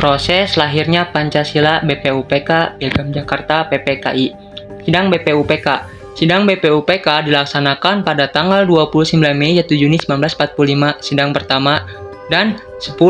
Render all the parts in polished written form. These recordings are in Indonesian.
Proses lahirnya Pancasila BPUPK Piagam Jakarta PPKI. Sidang BPUPK. Sidang BPUPK dilaksanakan pada tanggal 29 Mei 1 Juni 1945 sidang pertama dan 10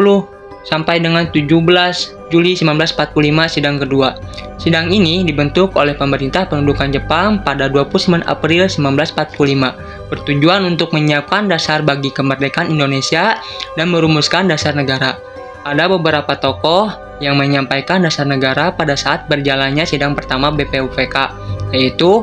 sampai dengan 17 Juli 1945 sidang kedua. Sidang ini dibentuk oleh pemerintah pendudukan Jepang pada 29 April 1945 bertujuan untuk menyiapkan dasar bagi kemerdekaan Indonesia dan merumuskan dasar negara. Ada beberapa tokoh yang menyampaikan dasar negara pada saat berjalannya sidang pertama BPUPK, yaitu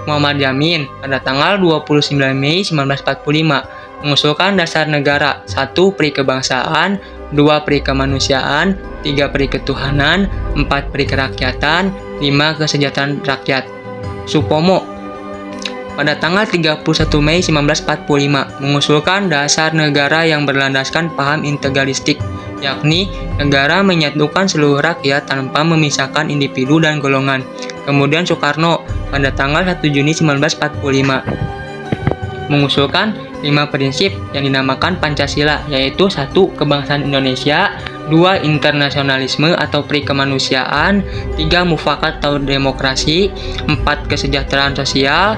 Muhammad Yamin pada tanggal 29 Mei 1945 mengusulkan dasar negara 1. Peri kebangsaan, 2. Peri kemanusiaan, 3. Peri ketuhanan, 4. Peri kerakyatan, 5. Kesejahteraan rakyat. Supomo pada tanggal 31 Mei 1945 mengusulkan dasar negara yang berlandaskan paham integralistik, yakni negara menyatukan seluruh rakyat tanpa memisahkan individu dan golongan. Kemudian Soekarno pada tanggal 1 Juni 1945 mengusulkan 5 prinsip yang dinamakan Pancasila, yaitu 1. Kebangsaan Indonesia, 2. Internasionalisme atau peri kemanusiaan, 3. Mufakat atau demokrasi, 4. Kesejahteraan sosial,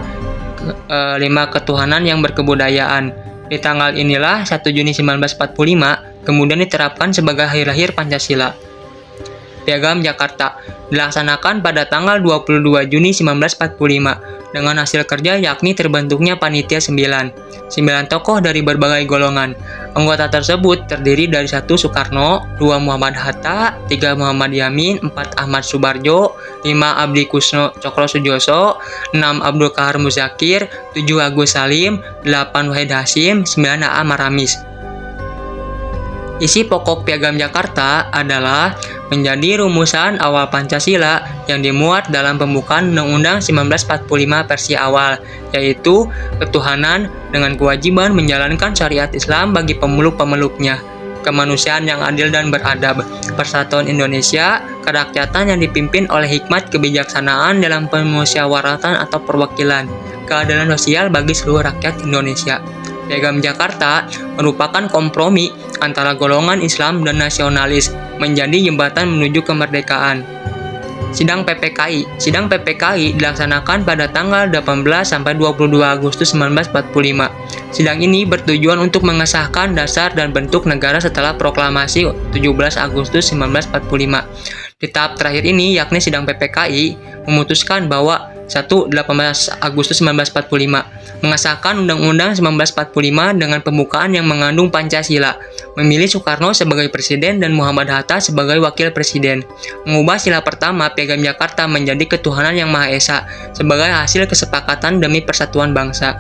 5. Ketuhanan yang berkebudayaan. Di tanggal inilah 1 Juni 1945 kemudian diterapkan sebagai hari lahir Pancasila. Piagam Jakarta dilaksanakan pada tanggal 22 Juni 1945 dengan hasil kerja yakni terbentuknya Panitia 9 tokoh dari berbagai golongan. Anggota tersebut terdiri dari 1. Soekarno, 2. Muhammad Hatta, 3. Muhammad Yamin, 4. Ahmad Subarjo, 5. Abdi Kusno Cokro Sudjoso, 6. Abdul Kahar Muzakir, 7. Agus Salim, 8. Wahid Hasyim, 9. A. Maramis. Isi pokok Piagam Jakarta adalah menjadi rumusan awal Pancasila yang dimuat dalam pembukaan Undang-Undang 1945 versi awal, yaitu ketuhanan dengan kewajiban menjalankan syariat Islam bagi pemeluk-pemeluknya, kemanusiaan yang adil dan beradab, persatuan Indonesia, kerakyatan yang dipimpin oleh hikmat kebijaksanaan dalam pemusyawaratan atau perwakilan, keadilan sosial bagi seluruh rakyat Indonesia. Piagam Jakarta merupakan kompromi antara golongan Islam dan nasionalis, menjadi jembatan menuju kemerdekaan. Sidang PPKI. Sidang PPKI dilaksanakan pada tanggal 18 sampai 22 Agustus 1945. Sidang ini bertujuan untuk mengesahkan dasar dan bentuk negara setelah proklamasi 17 Agustus 1945. Di tahap terakhir ini, yakni sidang PPKI, memutuskan bahwa 1. 18 Agustus 1945 mengesahkan Undang-Undang 1945 dengan pembukaan yang mengandung Pancasila, memilih Soekarno sebagai presiden dan Muhammad Hatta sebagai wakil presiden, mengubah sila pertama Piagam Jakarta menjadi ketuhanan yang Maha Esa sebagai hasil kesepakatan demi persatuan bangsa.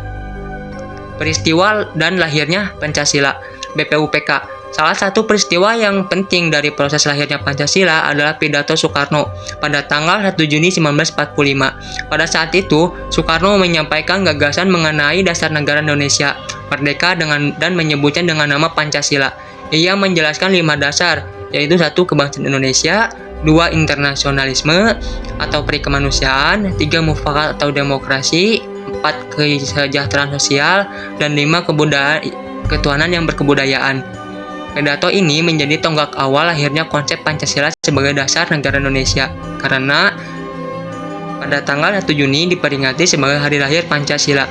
Peristiwa dan lahirnya Pancasila. BPUPK. Salah satu peristiwa yang penting dari proses lahirnya Pancasila adalah pidato Soekarno pada tanggal 1 Juni 1945. Pada saat itu, Soekarno menyampaikan gagasan mengenai dasar negara Indonesia merdeka dan menyebutnya dengan nama Pancasila. Ia menjelaskan 5 dasar, yaitu 1. Kebangsaan Indonesia, 2. Internasionalisme atau peri kemanusiaan, 3. Mufakat atau demokrasi, 4. Kesejahteraan sosial, dan 5. Ketuhanan yang berkebudayaan. Pidato ini menjadi tonggak awal lahirnya konsep Pancasila sebagai dasar negara Indonesia, karena pada tanggal 1 Juni diperingati sebagai hari lahir Pancasila.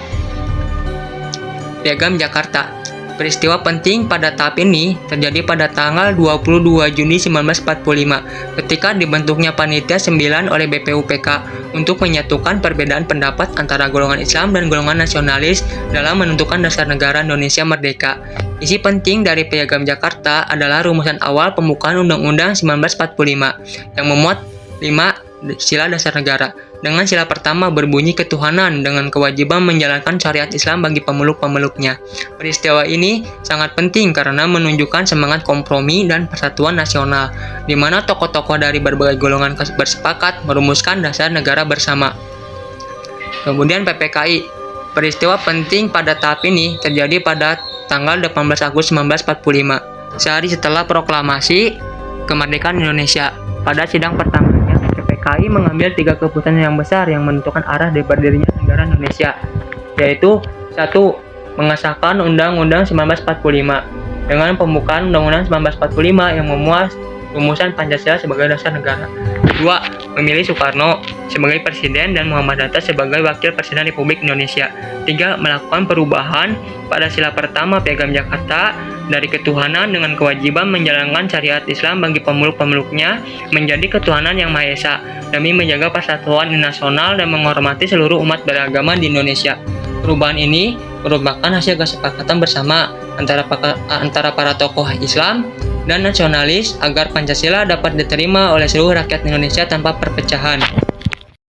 Piagam Jakarta. Peristiwa penting pada tahap ini terjadi pada tanggal 22 Juni 1945 ketika dibentuknya Panitia 9 oleh BPUPK untuk menyatukan perbedaan pendapat antara golongan Islam dan golongan nasionalis dalam menentukan dasar negara Indonesia merdeka. Isi penting dari Piagam Jakarta adalah rumusan awal pembukaan Undang-Undang 1945 yang memuat 5 sila dasar negara. Dengan sila pertama berbunyi ketuhanan dengan kewajiban menjalankan syariat Islam bagi pemeluk-pemeluknya. Peristiwa ini sangat penting karena menunjukkan semangat kompromi dan persatuan nasional, di mana tokoh-tokoh dari berbagai golongan bersepakat merumuskan dasar negara bersama. Kemudian PPKI. Peristiwa penting pada tahap ini terjadi pada tanggal 18 Agustus 1945, sehari setelah proklamasi kemerdekaan Indonesia. Pada sidang pertamanya, PPKI mengambil 3 keputusan yang besar yang menentukan arah dari berdirinya negara Indonesia, yaitu 1. Mengesahkan Undang-Undang 1945 dengan pembukaan Undang-Undang 1945 yang memuat rumusan Pancasila sebagai dasar negara. 2. Memilih Soekarno sebagai presiden dan Muhammad Hatta sebagai wakil presiden Republik Indonesia. 3. Melakukan perubahan pada sila pertama Piagam Jakarta dari ketuhanan dengan kewajiban menjalankan syariat Islam bagi pemeluk-pemeluknya menjadi ketuhanan yang Maha Esa demi menjaga persatuan nasional dan menghormati seluruh umat beragama di Indonesia. Perubahan ini merupakan hasil kesepakatan bersama antara para tokoh Islam dan nasionalis agar Pancasila dapat diterima oleh seluruh rakyat Indonesia tanpa perpecahan.